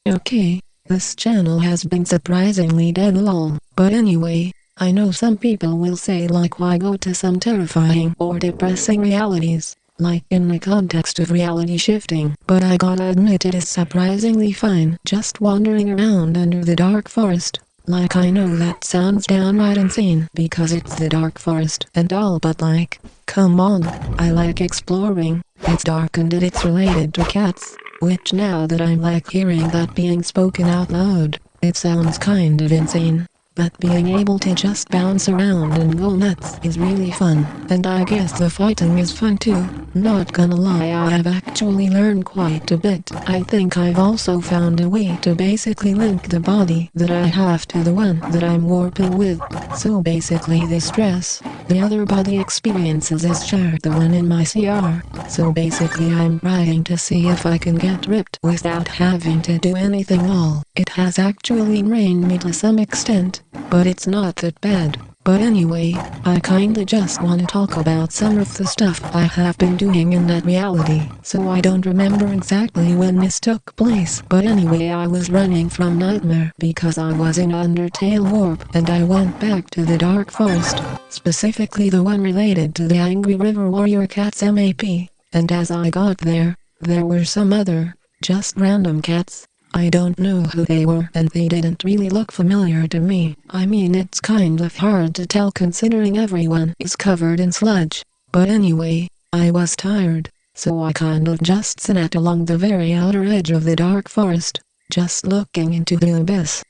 Okay, this channel has been surprisingly dead long, but anyway, I know some people will say like why go to some terrifying or depressing realities, like in the context of reality shifting, but I gotta admit it is surprisingly fine just wandering around under the dark forest. Like I know that sounds downright insane because it's the dark forest and all, but like, come on, I like exploring. It's dark and it's related to cats, which now that I'm like hearing that being spoken out loud, it sounds kind of insane. But being able to just bounce around and go nuts is really fun, and I guess the fighting is fun too. Not gonna lie, I have actually learned quite a bit. I think I've also found a way to basically link the body that I have to the one that I'm warping with. So basically the stress the other body experiences is shared the one in my CR. So basically I'm trying to see if I can get ripped without having to do anything all. It has actually drained me to some extent, but it's not that bad. But anyway, I kinda just wanna talk about some of the stuff I have been doing in that reality. So I don't remember exactly when this took place, but anyway I was running from nightmare because I was in Undertale warp and I went back to the dark forest, specifically the one related to the angry river warrior cat's MAP, and as I got there, there were some other, just random cats. I don't know who they were and they didn't really look familiar to me. I mean it's kind of hard to tell considering everyone is covered in sludge. But anyway, I was tired, so I kind of just sat along the very outer edge of the dark forest, just looking into the abyss.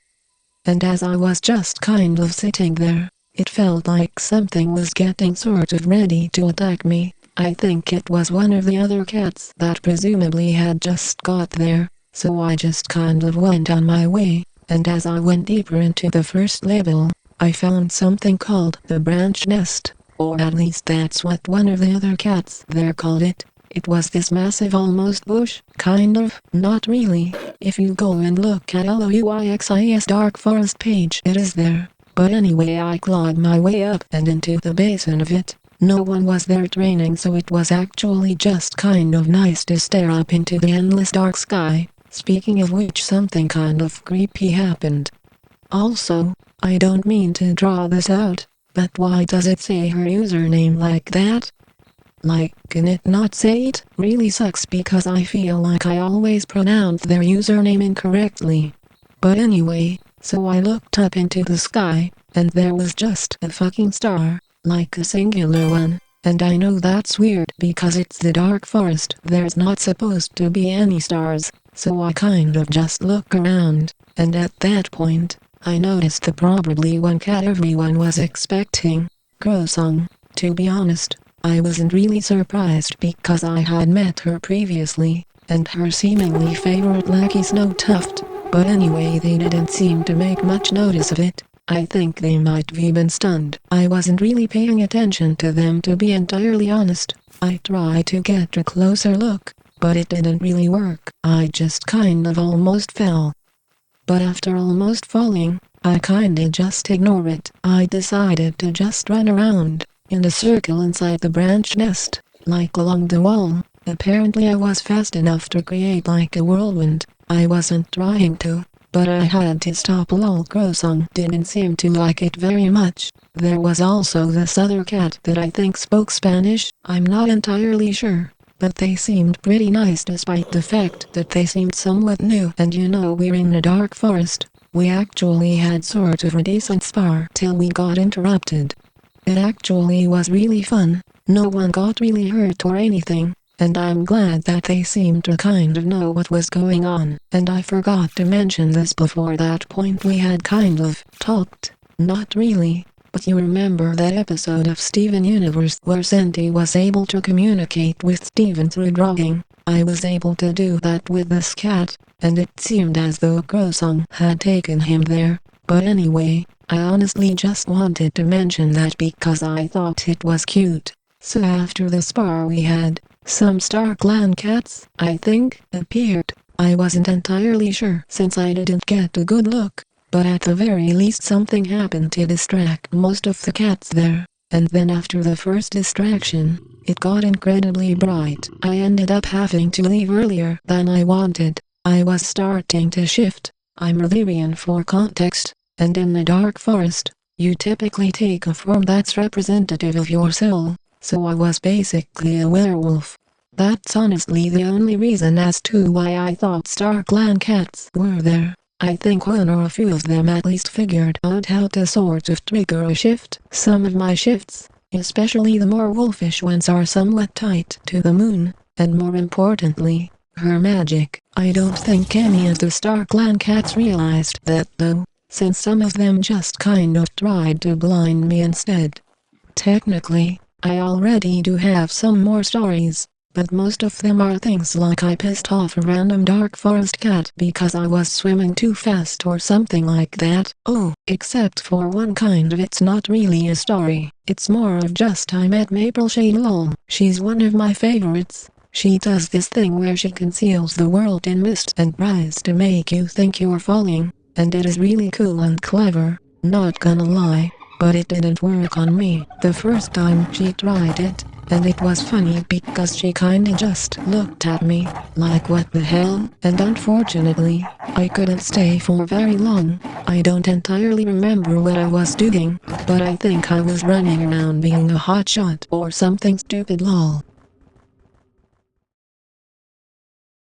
And as I was just kind of sitting there, it felt like something was getting sort of ready to attack me. I think it was one of the other cats that presumably had just got there. So I just kind of went on my way, and as I went deeper into the first level, I found something called the branch nest, or at least that's what one of the other cats there called it. It was this massive almost bush, kind of, not really. If you go and look at LOUIXIS Dark Forest page it is there, but anyway I clawed my way up and into the basin of it. No one was there training, so it was actually just kind of nice to stare up into the endless dark sky. Speaking of which, something kind of creepy happened. Also, I don't mean to draw this out, but why does it say her username like that? Like, can it not say it? Really sucks because I feel like I always pronounce their username incorrectly. But anyway, so I looked up into the sky, and there was just a fucking star, like a singular one. And I know that's weird because it's the dark forest, there's not supposed to be any stars. So I kind of just look around, and at that point, I noticed the probably one cat everyone was expecting, Crowsong. To be honest, I wasn't really surprised because I had met her previously, and her seemingly favorite Lucky Snow Tuft, but anyway they didn't seem to make much notice of it. I think they might have been stunned. I wasn't really paying attention to them to be entirely honest. I tried to get a closer look, but it didn't really work. I just kind of almost fell. But after almost falling, I kinda just ignore it. I decided to just run around, in a circle inside the branch nest, like along the wall. Apparently I was fast enough to create like a whirlwind. I wasn't trying to, but I had to stop. Lol. Crowsong didn't seem to like it very much. There was also this other cat that I think spoke Spanish. I'm not entirely sure, but they seemed pretty nice despite the fact that they seemed somewhat new. And you know, we're in the dark forest. We actually had sort of a decent spar till we got interrupted. It actually was really fun. No one got really hurt or anything, and I'm glad that they seemed to kind of know what was going on. And I forgot to mention this before that point, we had kind of talked. Not really. But you remember that episode of Steven Universe where Senti was able to communicate with Steven through drawing? I was able to do that with this cat, and it seemed as though Crowsong had taken him there. But anyway, I honestly just wanted to mention that because I thought it was cute. So after the spar we had, some Star Clan cats, I think, appeared. I wasn't entirely sure since I didn't get a good look. But at the very least something happened to distract most of the cats there, and then after the first distraction, it got incredibly bright. I ended up having to leave earlier than I wanted, I was starting to shift. I'm Arthurian for context, and in the dark forest, you typically take a form that's representative of your soul, so I was basically a werewolf. That's honestly the only reason as to why I thought Star Clan cats were there. I think one or a few of them at least figured out how to sort of trigger a shift. Some of my shifts, especially the more wolfish ones, are somewhat tied to the moon, and more importantly, her magic. I don't think any of the Star Clan cats realized that though, since some of them just kind of tried to blind me instead. Technically, I already do have some more stories, but most of them are things like I pissed off a random dark forest cat because I was swimming too fast or something like that. Oh, except for one kind of it's not really a story. It's more of just I met Maple Shade lol. She's one of my favorites. She does this thing where she conceals the world in mist and tries to make you think you're falling, and it is really cool and clever, not gonna lie. But it didn't work on me the first time she tried it, and it was funny because she kinda just looked at me like what the hell, and unfortunately, I couldn't stay for very long. I don't entirely remember what I was doing, but I think I was running around being a hotshot or something stupid lol.